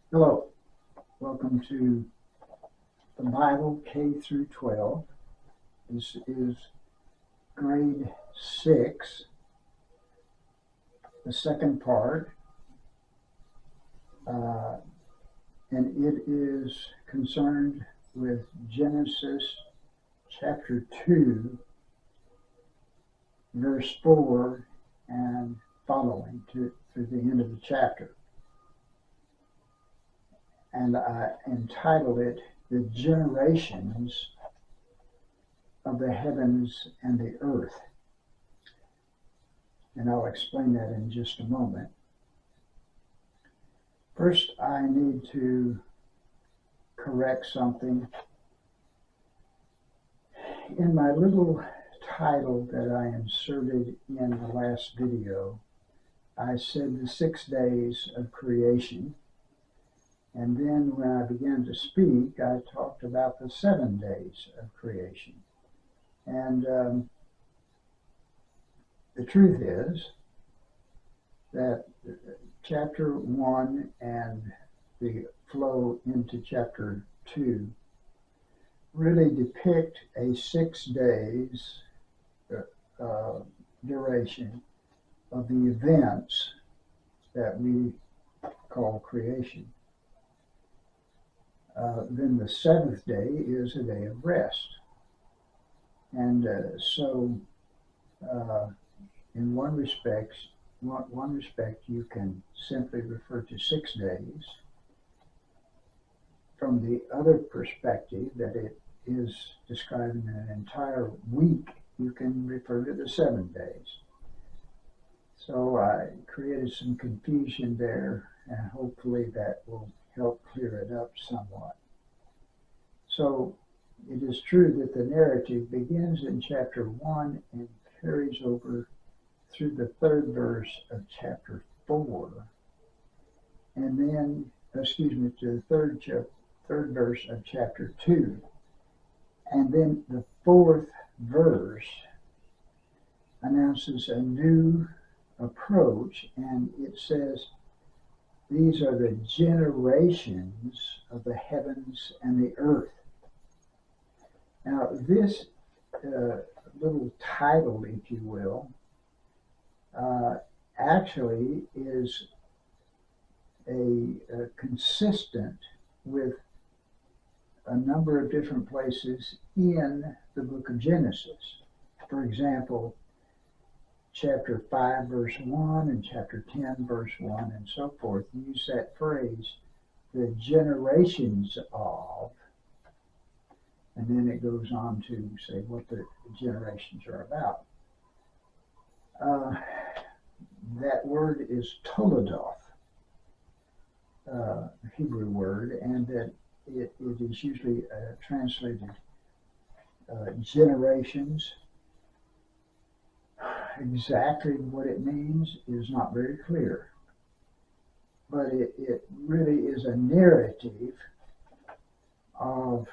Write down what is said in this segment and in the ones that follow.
Hello, welcome to the Bible K through 12. This is grade 6, the second part, uh, and it is concerned with Genesis chapter 2, verse 4, and following through the end of the chapter. And I entitled it The Generations of the Heavens and the Earth. And I'll explain that in just a moment. First, I need to correct something. In my little title that I inserted in the last video, I said the 6 days of creation. And then when I began to speak, I talked about the 7 days of creation. And the truth is that chapter 1 and the flow into chapter 2 really depict a 6 days duration of the events that we call creation. Then the seventh day is a day of rest. And so in one respect, you can simply refer to 6 days. From the other perspective, that it is describing an entire week, you can refer to the 7 days. So I created some confusion there, and hopefully that will help clear it up somewhat. So it is true that the narrative begins in chapter 1 and carries over through the 3rd verse of chapter 4, and then, to the third verse of chapter 2. And then the 4th verse announces a new approach, and it says, these are the generations of the heavens and the earth. Now, this little title, if you will, actually is consistent with a number of different places in the book of Genesis. For example, chapter 5 verse 1 and chapter 10 verse 1 and so forth use that phrase, the generations of, and then it goes on to say what the generations are about. That word is toledoth, a Hebrew word, and that it is usually translated generations. Exactly what it means is not very clear, but it really is a narrative of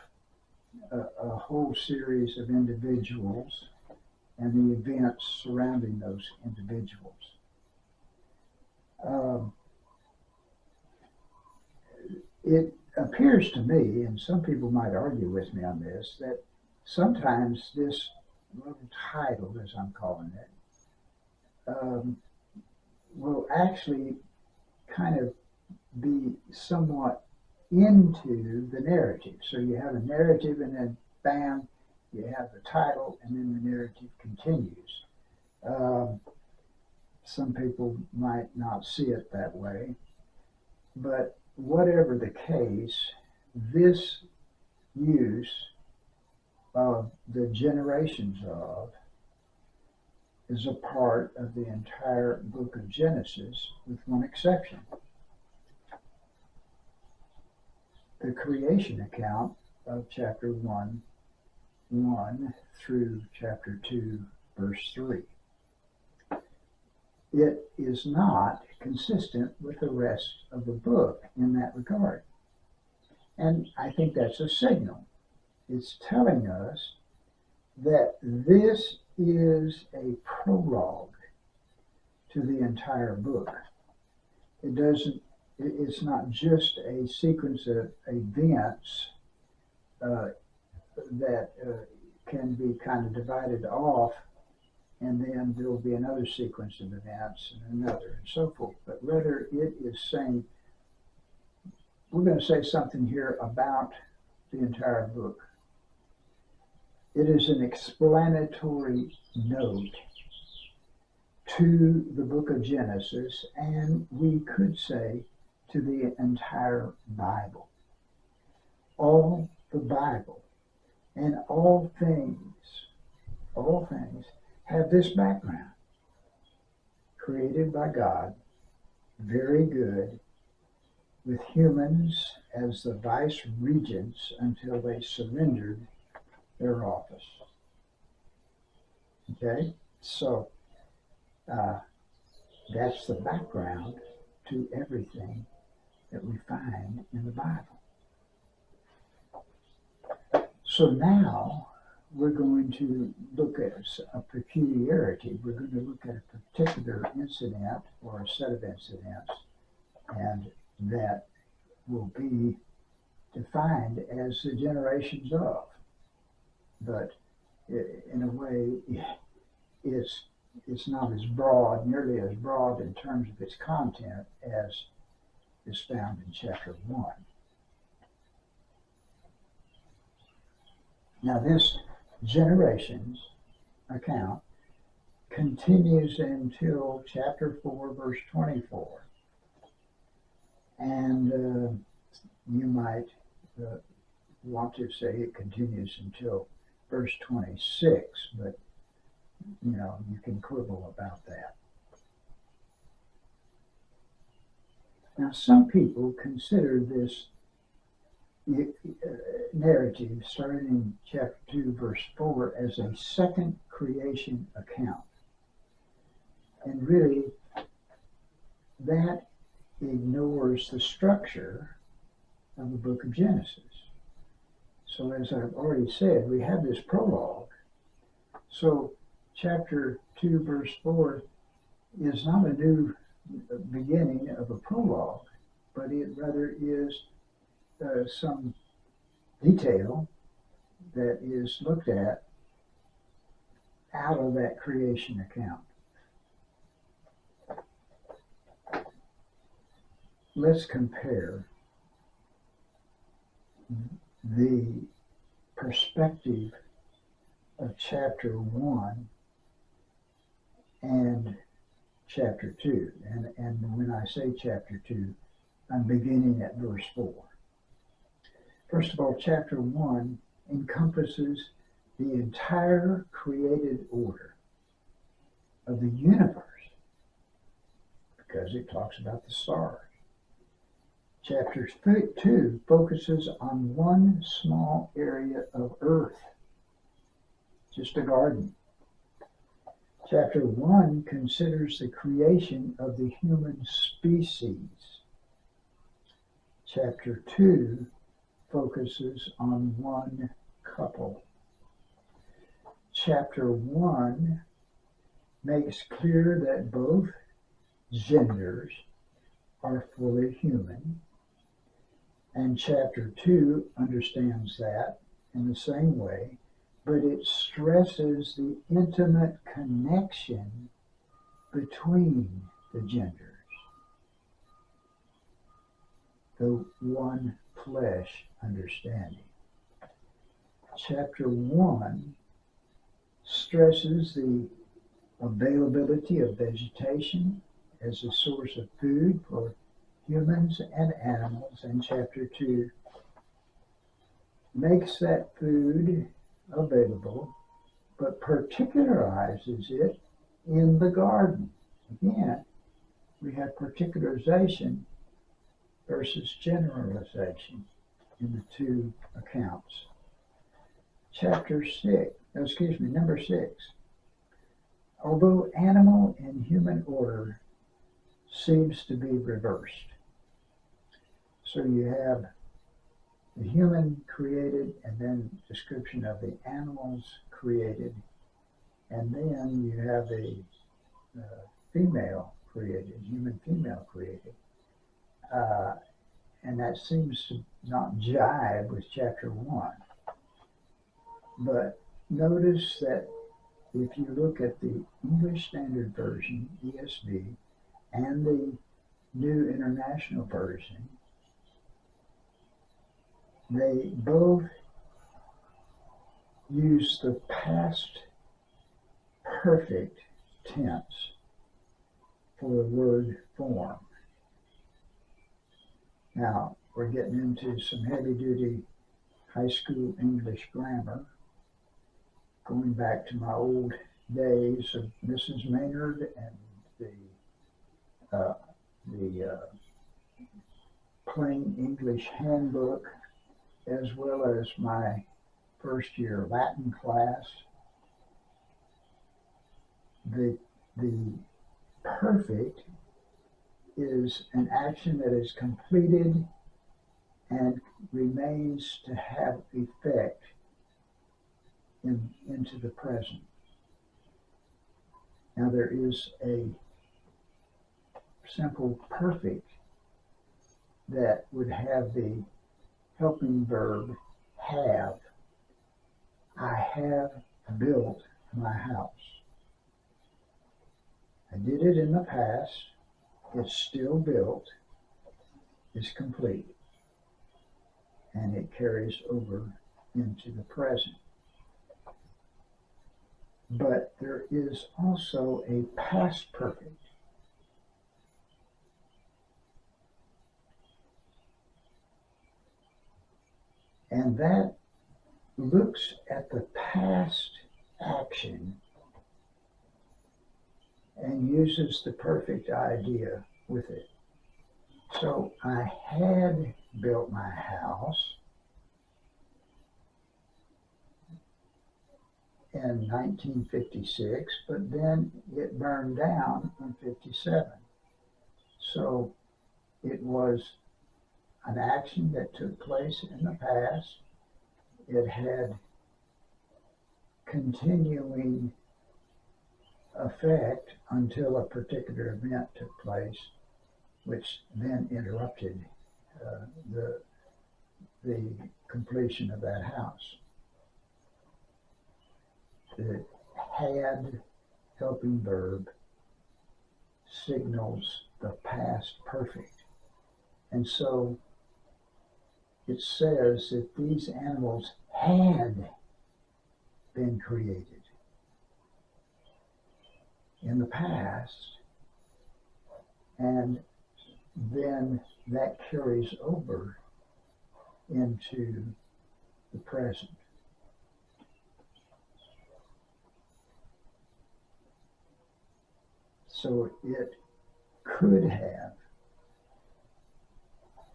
a whole series of individuals and the events surrounding those individuals. It appears to me, and some people might argue with me on this, that sometimes this little title, as I'm calling it, will actually kind of be somewhat into the narrative. So you have a narrative, and then bam, you have the title, and then the narrative continues. Some people might not see it that way, but whatever the case, this use of the generations of is a part of the entire book of Genesis, with one exception. The creation account of chapter 1 through chapter 2, verse 3. It is not consistent with the rest of the book in that regard. And I think that's a signal. It's telling us that this is a prologue to the entire book. It doesn't it's not just a sequence of events that can be kind of divided off, and then there will be another sequence of events and another and so forth. But rather it is saying, we're going to say something here about the entire book. It is an explanatory note to the book of Genesis, and we could say to the entire Bible. All the Bible and all things have this background. Created by God, very good, with humans as the vice regents until they surrendered their office. Okay, so that's the background to everything that we find in the Bible. So now we're going to look at a peculiarity. We're going to look at a particular incident or a set of incidents, and that will be defined as the generations of. But in a way, it's not as broad, nearly as broad in terms of its content as is found in chapter 1. Now this generations account continues until chapter 4, verse 24. And you might want to say it continues until verse 26, but you can quibble about that. Now some people consider this narrative starting in chapter 2 verse 4 as a second creation account, and really that ignores the structure of the book of Genesis. So as I've already said, we have this prologue. So chapter 2 verse 4 is not a new beginning of a prologue, but it rather is some detail that is looked at out of that creation account. Let's compare the perspective of chapter 1 and chapter 2. And when I say chapter 2, I'm beginning at verse 4. First of all, chapter 1 encompasses the entire created order of the universe because it talks about the stars. Chapter 2 focuses on one small area of earth, just a garden. Chapter 1 considers the creation of the human species. Chapter 2 focuses on one couple. Chapter 1 makes clear that both genders are fully human, and chapter 2 understands that in the same way, but it stresses the intimate connection between the genders, the one flesh understanding. Chapter 1 stresses the availability of vegetation as a source of food for humans and animals, and chapter 2 makes that food available, but particularizes it in the garden. Again, we have particularization versus generalization in the two accounts. Number 6. Although animal and human order seems to be reversed. So you have the human created, and then description of the animals created, and then you have the female created, human female created. And that seems to not jive with chapter 1. But notice that if you look at the English Standard Version, ESV, and the New International Version, they both use the past perfect tense for the word form. Now, we're getting into some heavy-duty high school English grammar, going back to my old days of Mrs. Maynard and the plain English handbook, as well as my first year Latin class. The perfect is an action that is completed and remains to have effect into the present. Now there is a simple perfect that would have the helping verb have. I have built my house. I did it in the past. It's still built. It's complete. And it carries over into the present. But there is also a past perfect. And that looks at the past action and uses the perfect idea with it. So I had built my house in 1956, but then it burned down in 57. So it was an action that took place in the past. It had continuing effect until a particular event took place, which then interrupted the completion of that house. The had helping verb signals the past perfect. And so it says that these animals had been created in the past, and then that carries over into the present. So it could have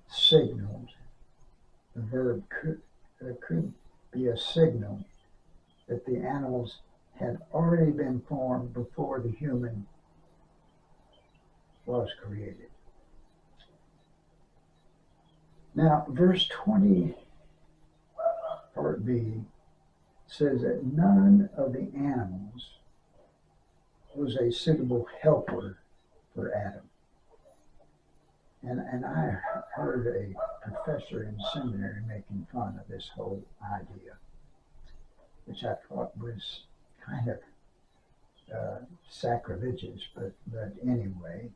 signaled, the verb could be a signal that the animals had already been formed before the human was created. Now, verse 20, part B, says that none of the animals was a suitable helper for Adam. And I heard a professor in seminary making fun of this whole idea, which I thought was kind of sacrilegious, but anyway.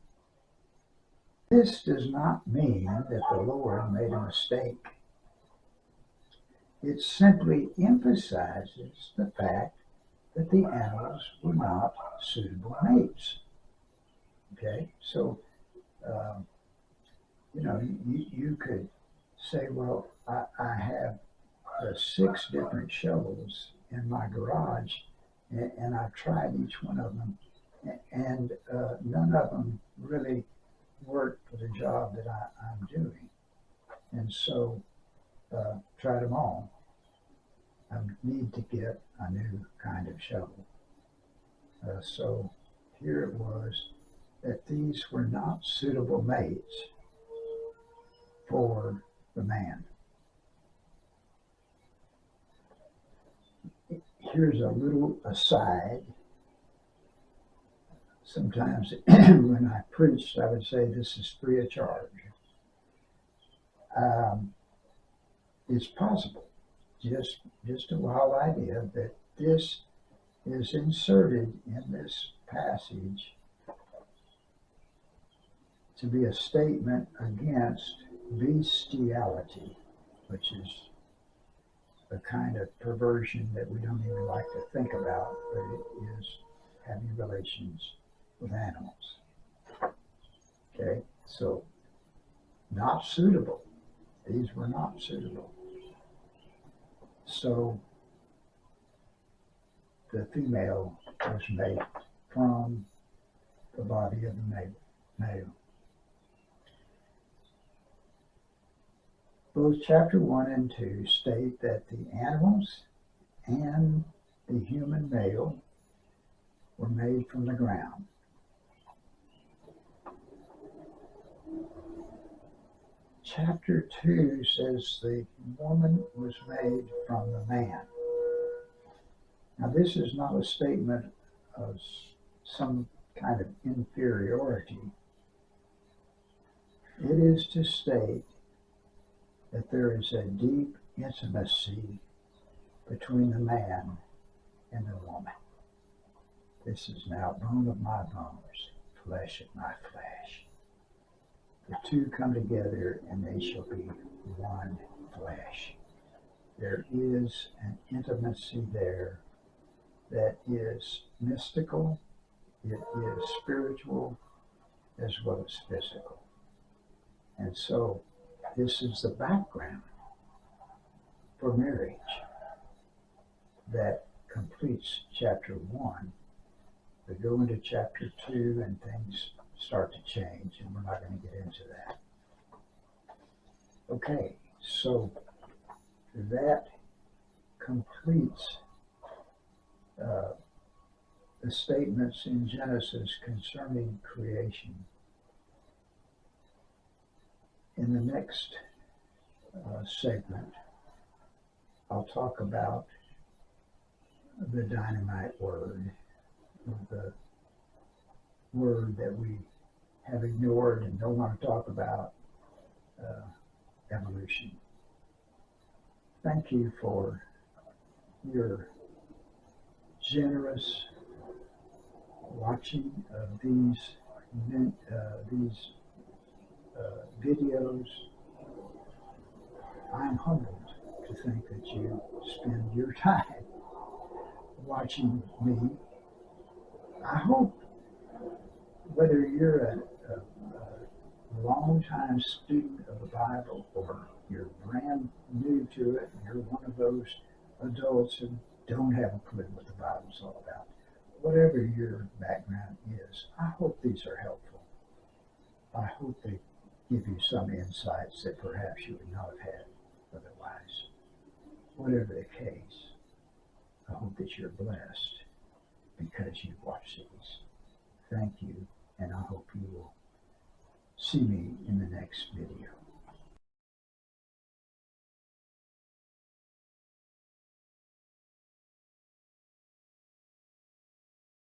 This does not mean that the Lord made a mistake. It simply emphasizes the fact that the animals were not suitable mates. Okay, so you could say, well, I have 6 different shovels in my garage, and I've tried each one of them, and none of them really work for the job that I'm doing. And so try them all. I need to get a new kind of shovel. So here it was that these were not suitable mates for the man. Here's a little aside. Sometimes when I preached, I would say this is free of charge. Um, it's possible, just a wild idea, that this is inserted in this passage to be a statement against bestiality, which is a kind of perversion that we don't even like to think about, but it is having relations with animals. Okay, so not suitable. These were not suitable. So the female was made from the body of the male. Both chapter 1 and 2 state that the animals and the human male were made from the ground. Chapter 2 says the woman was made from the man. Now, this is not a statement of some kind of inferiority. It is to state that there is a deep intimacy between the man and the woman. This is now bone of my bones, flesh of my flesh. The two come together and they shall be one flesh. There is an intimacy there that is mystical, it is spiritual, as well as physical. And so this is the background for marriage that completes chapter 1. We go into chapter 2 and things start to change, and we're not going to get into that. Okay, so that completes the statements in Genesis concerning creation. In the next segment, I'll talk about the dynamite word, the word that we have ignored and don't want to talk about, evolution. Thank you for your generous watching of these videos. I'm humbled to think that you spend your time watching me. I hope, whether you're a long-time student of the Bible or you're brand new to it and you're one of those adults who don't have a clue what the Bible's all about, whatever your background is, I hope these are helpful. I hope they give you some insights that perhaps you would not have had otherwise. Whatever the case, I hope that you're blessed because you've watched these. Thank you, and I hope you will see me in the next video.